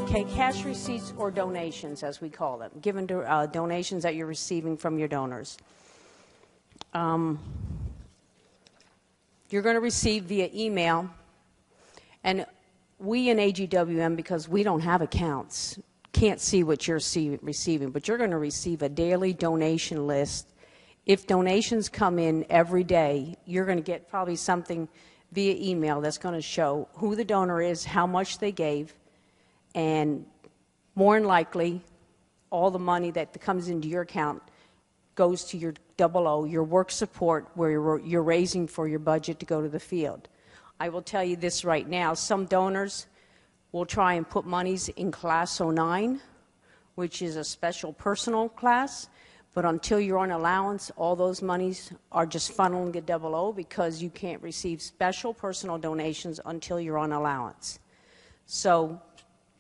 Okay, cash receipts or donations, as we call them, given donations that you're receiving from your donors. You're going to receive via email, and we in AGWM, because we don't have accounts, can't see what you're receiving, but you're going to receive a daily donation list. If donations come in every day, you're going to get probably something via email that's going to show who the donor is, how much they gave, and more than likely, all the money that comes into your account goes to your OO, your work support, where you're raising for your budget to go to the field. I will tell you this right now, some donors will try and put monies in Class 09, which is a special personal class, but until you're on allowance, all those monies are just funneling to OO because you can't receive special personal donations until you're on allowance. So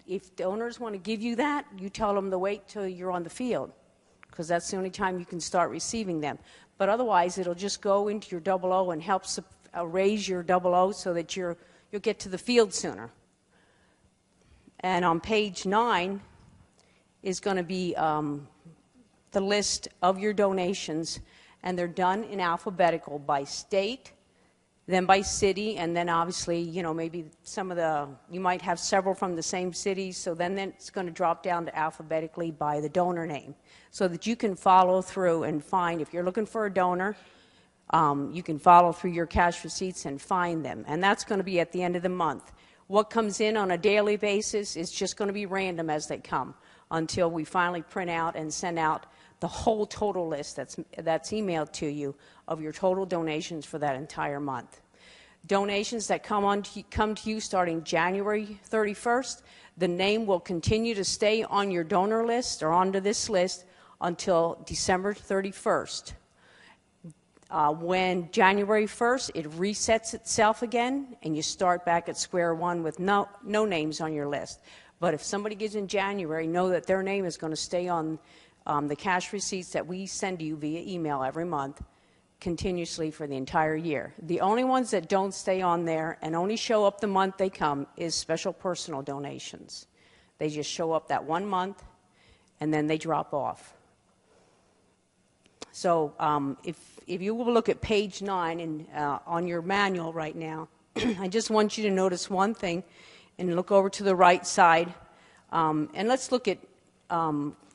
if donors want to give you that, you tell them to wait till you're on the field, because that's the only time you can start receiving them. But otherwise, it'll just go into your OO and help raise your OO so that you'll get to the field sooner. And on page 9 is going to be the list of your donations, and they're done in alphabetical by state, then by city, and then obviously, you know, maybe you might have several from the same city, so then it's going to drop down to alphabetically by the donor name, so that you can follow through and find, if you're looking for a donor, you can follow through your cash receipts and find them, and that's going to be at the end of the month. What comes in on a daily basis is just going to be random as they come until we finally print out and send out the whole total list that's emailed to you of your total donations for that entire month. Donations that come to you starting January 31st, the name will continue to stay on your donor list or onto this list until December 31st. When January 1st, it resets itself again, and you start back at square one with no names on your list. But if somebody gives in January, know that their name is going to stay on the cash receipts that we send you via email every month continuously for the entire year. The only ones that don't stay on there and only show up the month they come is special personal donations. They just show up that 1 month, and then they drop off. So if you will look at page 9 on your manual right now, I just want you to notice one thing and look over to the right side. And let's look at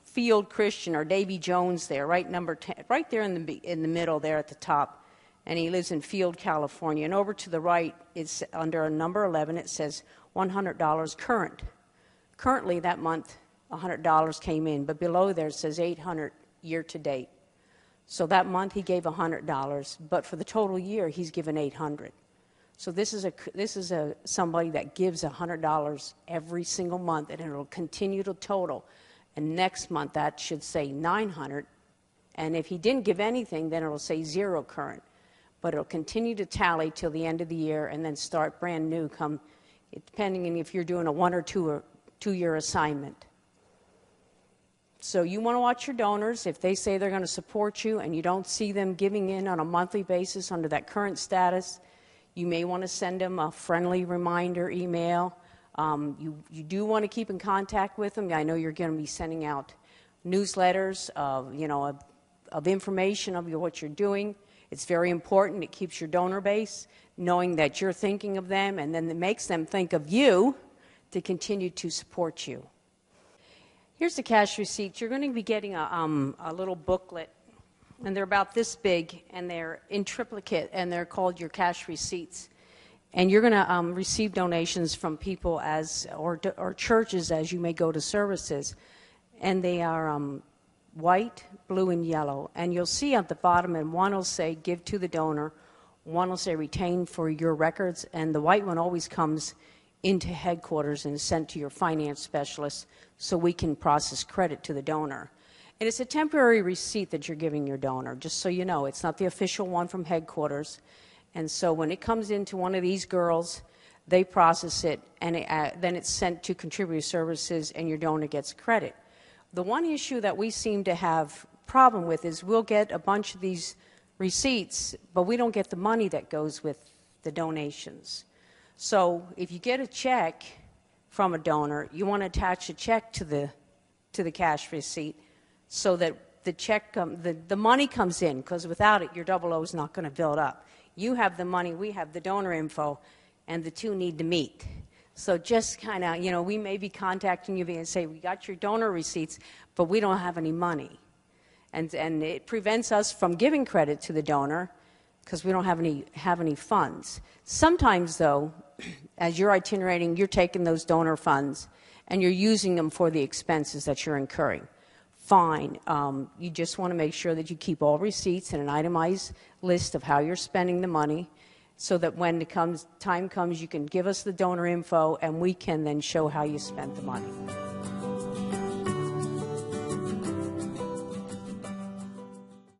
Field Christian or Davy Jones there, right number 10, right there in the middle there at the top. And he lives in Field, California. And over to the right, it's under number 11, it says $100 current. Currently that month, $100 came in, but below there it says $800 year to date. So that month he gave $100, but for the total year he's given $800. So this is somebody that gives $100 every single month, and it'll continue to total. And next month that should say $900, and if he didn't give anything, then it'll say 0 current. But it'll continue to tally till the end of the year, and then start brand new depending on if you're doing a 1 or 2-year assignment. So you want to watch your donors. If they say they're going to support you and you don't see them giving in on a monthly basis under that current status, you may want to send them a friendly reminder email. You do want to keep in contact with them. I know you're going to be sending out newsletters of information of what you're doing. It's very important. It keeps your donor base knowing that you're thinking of them, and then it makes them think of you to continue to support you. Here's the cash receipts. You're going to be getting a little booklet, and they're about this big, and they're in triplicate, and they're called your cash receipts. And you're going to receive donations from people or churches as you may go to services. And they are white, blue, and yellow. And you'll see at the bottom, and one will say give to the donor, one will say retain for your records, and the white one always comes into headquarters and is sent to your finance specialist so we can process credit to the donor. And it's a temporary receipt that you're giving your donor, just so you know. It's not the official one from headquarters. And so when it comes into one of these girls, they process it, and then it's sent to contributor services, and your donor gets credit. The one issue that we seem to have problem with is we'll get a bunch of these receipts, but we don't get the money that goes with the donations. So if you get a check from a donor, you want to attach a check to the cash receipt so that the check the money comes in, because without it, your 00 is not going to build up. You have the money, we have the donor info, and the two need to meet. So just kind of, we may be contacting you and say, we got your donor receipts, but we don't have any money. And it prevents us from giving credit to the donor because we don't have any funds. Sometimes, though, as you're itinerating, you're taking those donor funds and you're using them for the expenses that you're incurring. Fine. You just want to make sure that you keep all receipts and an itemized list of how you're spending the money so that when time comes, you can give us the donor info and we can then show how you spent the money.